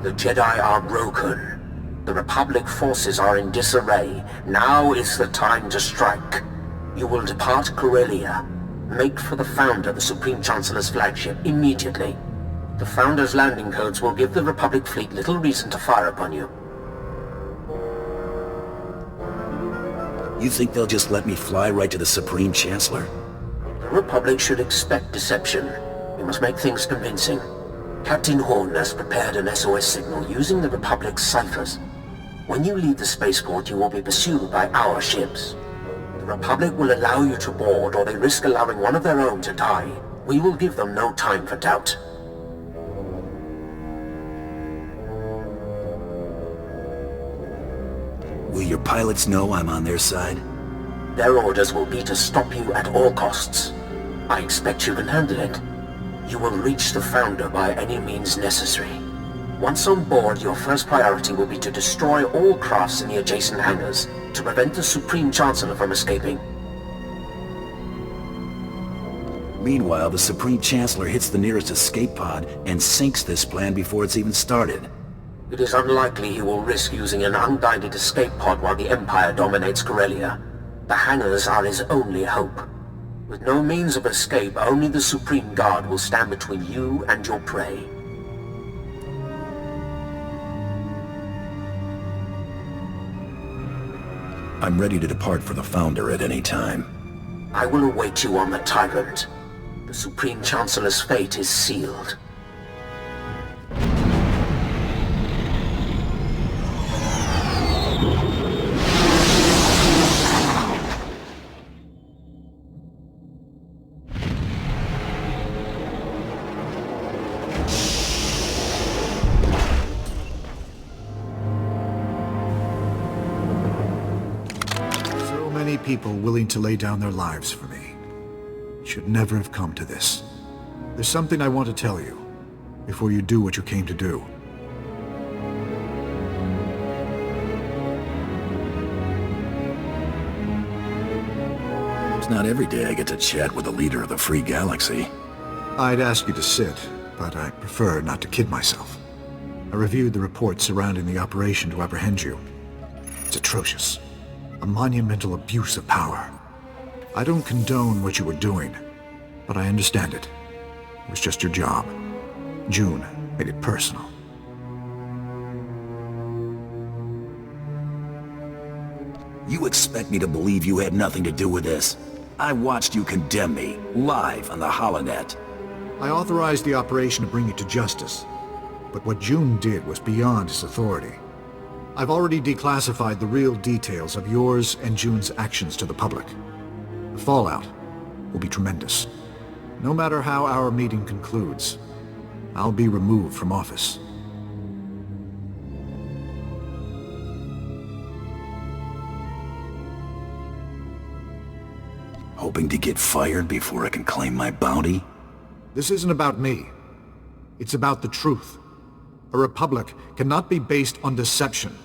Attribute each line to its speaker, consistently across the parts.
Speaker 1: The Jedi are broken. The Republic forces are in disarray. Now is the time to strike. You will depart Corellia. Make for the Founder, the Supreme Chancellor's flagship, immediately. The Founder's landing codes will give the Republic fleet little reason to fire upon you.
Speaker 2: You think they'll just let me fly right to the Supreme Chancellor?
Speaker 1: The Republic should expect deception. We must make things convincing. Captain Horn has prepared an SOS signal using the Republic's ciphers. When you leave the spaceport, you will be pursued by our ships. The Republic will allow you to board, or they risk allowing one of their own to die. We will give them no time for doubt.
Speaker 2: Will your pilots know I'm on their side?
Speaker 1: Their orders will be to stop you at all costs. I expect you can handle it. You will reach the Founder by any means necessary. Once on board, your first priority will be to destroy all crafts in the adjacent hangars, to prevent the Supreme Chancellor from escaping.
Speaker 2: Meanwhile, the Supreme Chancellor hits the nearest escape pod and sinks this plan before it's even started.
Speaker 1: It is unlikely he will risk using an unguided escape pod while the Empire dominates Corellia. The hangars are his only hope. With no means of escape, only the Supreme Guard will stand between you and your prey.
Speaker 2: I'm ready to depart for the Founder at any time.
Speaker 1: I will await you on the Tyrant. The Supreme Chancellor's fate is sealed.
Speaker 3: People willing to lay down their lives for me. Should never have come to this. There's something I want to tell you, before you do what you came to do.
Speaker 2: It's not every day I get to chat with the leader of the Free Galaxy.
Speaker 3: I'd ask you to sit, but I prefer not to kid myself. I reviewed the reports surrounding the operation to apprehend you. It's atrocious. A monumental abuse of power. I don't condone what you were doing, but I understand it. It was just your job. June made it personal.
Speaker 2: You expect me to believe you had nothing to do with this? I watched you condemn me, live on the Holonet.
Speaker 3: I authorized the operation to bring you to justice, but what June did was beyond his authority. I've already declassified the real details of yours and June's actions to the public. The fallout will be tremendous. No matter how our meeting concludes, I'll be removed from office.
Speaker 2: Hoping to get fired before I can claim my bounty?
Speaker 3: This isn't about me. It's about the truth. A republic cannot be based on deception,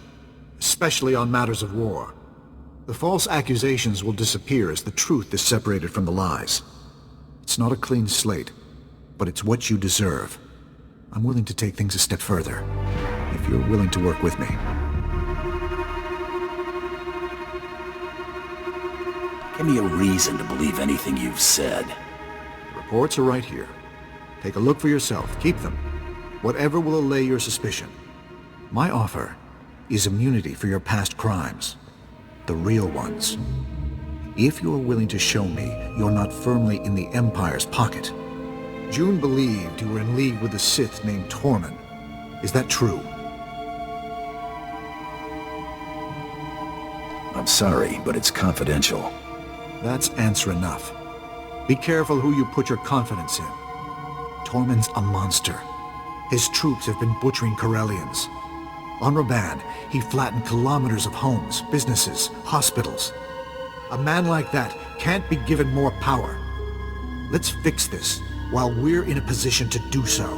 Speaker 3: especially on matters of war. The false accusations will disappear as the truth is separated from the lies. It's not a clean slate, but it's what you deserve. I'm willing to take things a step further, if you're willing to work with me.
Speaker 2: Give me a reason to believe anything you've said.
Speaker 3: The reports are right here. Take a look for yourself. Keep them. Whatever will allay your suspicion. My offer is immunity for your past crimes. The real ones. If you're willing to show me you're not firmly in the Empire's pocket. June believed you were in league with a Sith named Tormund. Is that true?
Speaker 2: I'm sorry, but it's confidential.
Speaker 3: That's answer enough. Be careful who you put your confidence in. Tormund's a monster. His troops have been butchering Corellians. On Raban, he flattened kilometers of homes, businesses, hospitals. A man like that can't be given more power. Let's fix this while we're in a position to do so.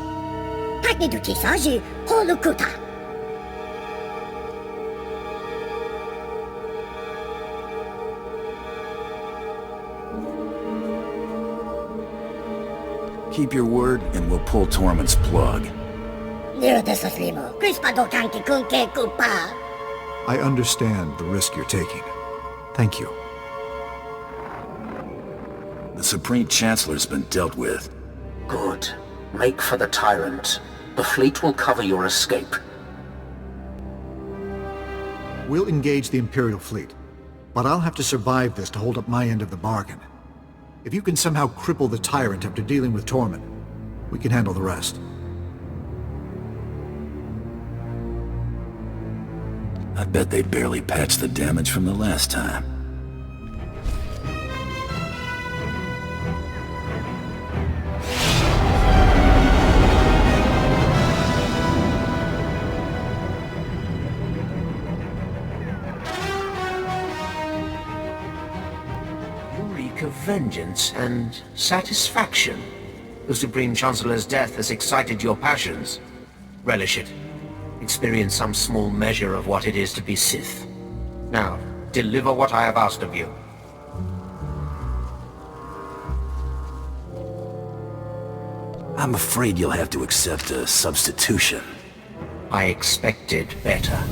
Speaker 2: Keep your word, and we'll pull Tormund's plug.
Speaker 3: I understand the risk you're taking. Thank you.
Speaker 2: The Supreme Chancellor's been dealt with.
Speaker 1: Good. Make for the Tyrant. The fleet will cover your escape.
Speaker 3: We'll engage the Imperial fleet, but I'll have to survive this to hold up my end of the bargain. If you can somehow cripple the Tyrant after dealing with Tormund, we can handle the rest.
Speaker 2: I bet they barely patched the damage from the last time.
Speaker 1: Of vengeance and satisfaction. The Supreme Chancellor's death has excited your passions. Relish it. Experience some small measure of what it is to be Sith. Now, deliver what I have asked of you.
Speaker 2: I'm afraid you'll have to accept a substitution.
Speaker 1: I expected better.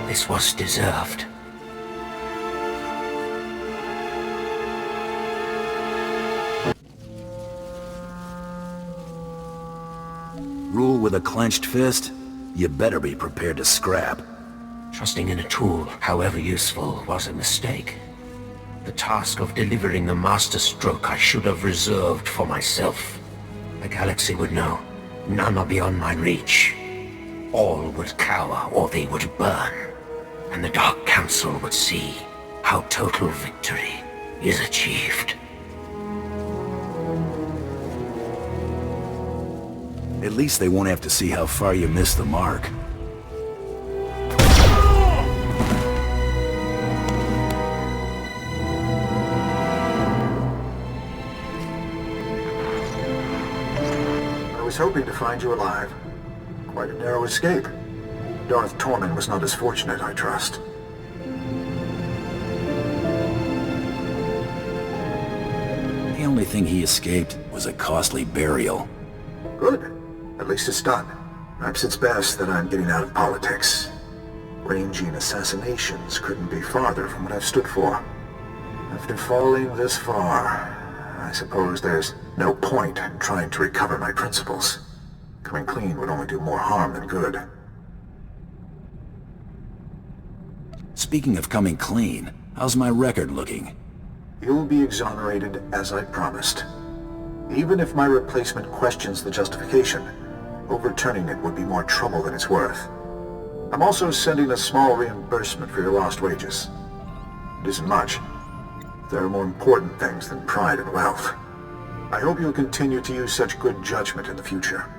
Speaker 1: This was deserved.
Speaker 2: Rule with a clenched fist? You better be prepared to scrap.
Speaker 1: Trusting in a tool, however useful, was a mistake. The task of delivering the master stroke I should have reserved for myself. The galaxy would know. None are beyond my reach. All would cower or they would burn. And the Dark Council would see how total victory is achieved.
Speaker 2: At least they won't have to see how far you missed the mark.
Speaker 3: I was hoping to find you alive. Quite a narrow escape. Darth Tormund was not as fortunate, I trust.
Speaker 2: The only thing he escaped was a costly burial.
Speaker 3: Good. At least it's done. Perhaps it's best that I'm getting out of politics. Ranging assassinations couldn't be farther from what I've stood for. After falling this far, I suppose there's no point in trying to recover my principles. Coming clean would only do more harm than good.
Speaker 2: Speaking of coming clean, how's my record looking?
Speaker 3: You'll be exonerated as I promised. Even if my replacement questions the justification, overturning it would be more trouble than it's worth. I'm also sending a small reimbursement for your lost wages. It isn't much. There are more important things than pride and wealth. I hope you'll continue to use such good judgment in the future.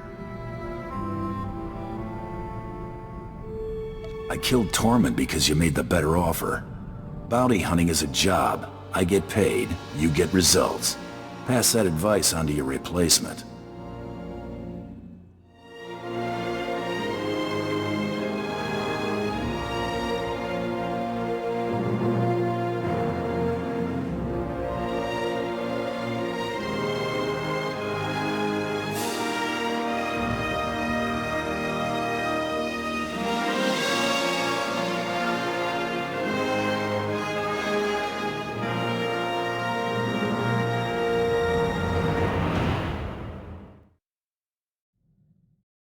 Speaker 2: I killed Tormund because you made the better offer. Bounty hunting is a job. I get paid, you get results. Pass that advice on to your replacement.